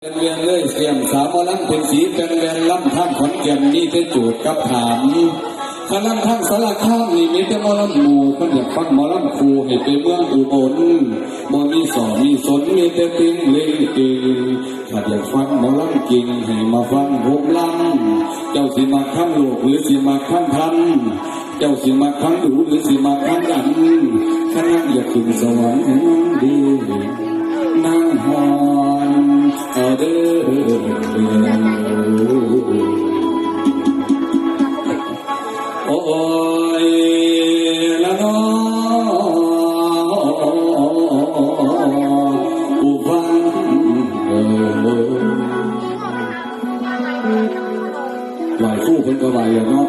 เป็นเวียนเลยเสียมสามหมอลำเป็นสีเป็นเวียนลำท่านขอนแก่นนี่เป็นจูดกับถามคณะท่านสารคามนี่มีแต่หมอลำหมู่คนอยากฟังหมอลำครูให้ไปเมืองอุบลบ่มีสอนมีสนมีแต่ติงเล่งเก่งถ้าอยากฟังหมอลำกิ่งให้มาฟังวงลำเจ้าสิมาข้างโลกหรือสิมาข้างทันเจ้าสิมาข้างดูหรือสิมาข้างอันคณะอยากขึ้นสวรรค์ดีนั่งหอนเอาเด้อโอ้ยละน้อผู้ฟังไหวคู่คนก็ไหวเนาะ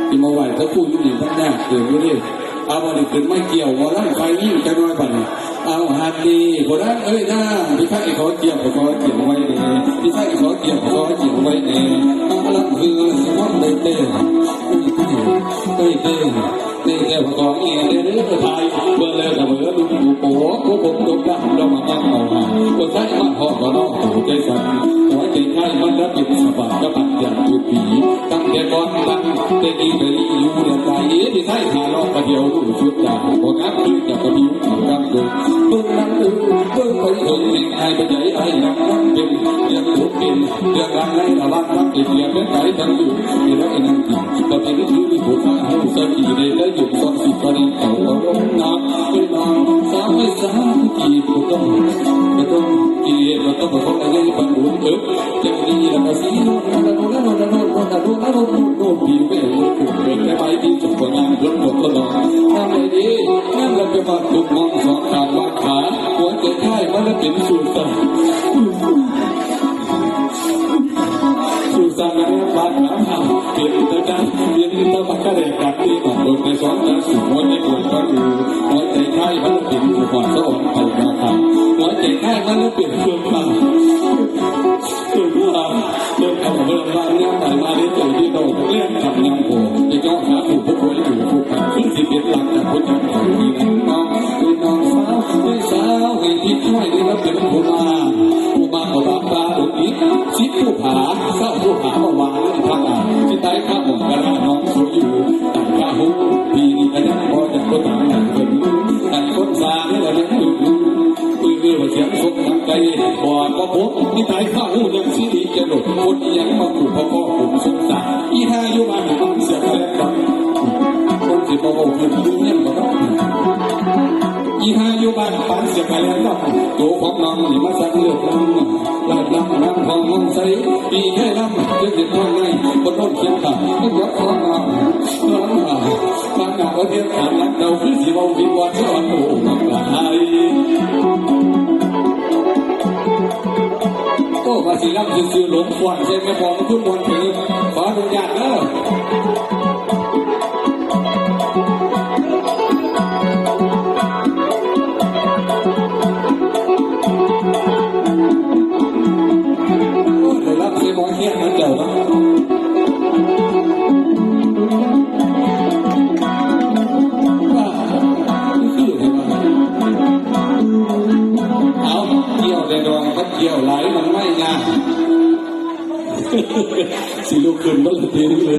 ที่มาไหวถ้าคู่ยุ่งยิ่งตั้งแน่เกิดอยู่ดิเอาบริขึ้นไม่เกี่ยวว่าร่างไฟยิ่งจะน้อยกว่านี้เอาหัดดีคนนั้นเอ้ยหน้าพี่ข้าขอเกี่ยวขอเกี่ยวไว้เนี่ยพี่ข้าขอเกี่ยวขอเกี่ยวไว้เนี่ยต้องรับคือสมองเต้เต้เต้เต้เต้เต้ขอเงี้ยเด้อไทยเบอร์เลยกับเบอร์ลุงปู่โป้กูผมตกดังเรามาตั้งเอามาคนใช้มาหอบก็น้องตู่ใจสั่นหัวใจไทยมันรับผิดสบายก็ปัดอย่างตุผีตั้งแต่ก่อนตั้งแต่ดีแต่ดีอยู่เดือดใจพี่ไทยหาลองมาเดียวรู้ชุดดาวคนนั้นคือจะกระบิ้วถูกตั้งดูเบิ่งนั่งดูเบิ่งไปเบิ่งสิ่งไอ้ไปใหญ่ไอ้นั่งนั่งเป็นยังถูกกินเรื่องการในระวังทั้งติดเกียร์เป็นไก่ทั้งอยู่ที่รักนั่งกินก็เป็นวิธีที่ผู้ฟังหูสกีได้และหยุดซ้อนสิบประเด็นเอาลงน้ำไปนอนสาวไม่สาวกี่ผู้ต้องกี่เราต้องมาคนอะไรบรรลุจังดีแล้วก็สีนุ่นผิวเป็นลูกเป็นแค่ใบที่สุกกว่างานล้นหมดตลอดทำไม่ดีนั่นเราจะมาถูกมองสองขาดวางขาหัวใจไข้มันจะเป็นสูตรสั่งกันเนี่ยบาดหนาหาเปลี่ยนตาจันเปลี่ยนตาบักกะเดกัดที่มาโดนในสองตาสูงหัวใจปวดก็ดูหัวใจไข้มันจะเป็นหัวสะอ่อนเอามาทำหัวใจไข้มันจะเป็นเครื่องปั่นเดินเข้ามาเดินมาเนี่ยไปมาได้ตัวที่โตเลี้ยงทำยังโผล่จะเจาะหาผู้ผู้ป่วยอยู่ผู้ขับซึ่งสิเป็นหลักจากผู้จัดการที่นั่งน้องสาวให้ที่ช่วยได้รับเป็นผู้มาเอาบางตาอุดอีกชิดผู้ผาเศร้าผู้ผาเมื่อวานที่ทางอ่านที่ใต้ข้าหมองกระด้างน้องสวยอยู่ต่างข้าหูปีนี้ก็ยังพอจะก็ต่างหนักเกินต่างคนสาเนี่ยเรายังปืนว่าเสียงสดทางไกลบอดก็พบที่ใต้ข้าหูยังสีดีจะหลุดคนยังมาถูกพ่อผมสงสารอีท่าอยู่บ้านผมเสียงแรงดังคนที่มาบอกคือดูเนี่ยก็ต้องอีหาอยู่บ้านปานเสียไปแล้วก็ตัวของน้องนี่มาสั่งเลือกลำน้ำของน้องใสปีแค่ลำเด็กๆทางในคนโน้นเขียนตาก็ยกของน้องร้องหาบางอย่างก็เทียบถามรักเราคือสีวงวิววันสอนโอ้น้องไทยโอ้ภาษีลำซื่อหลงควันใช่ไหมพอมาขึ้นบนถึงขออนุญาตเด้อมองเงี้ยมันเก่าแล้วเอาเกี่ยวในดองก็เกี่ยวไหลมันไม่งามสิลูกขึ้นมันเลย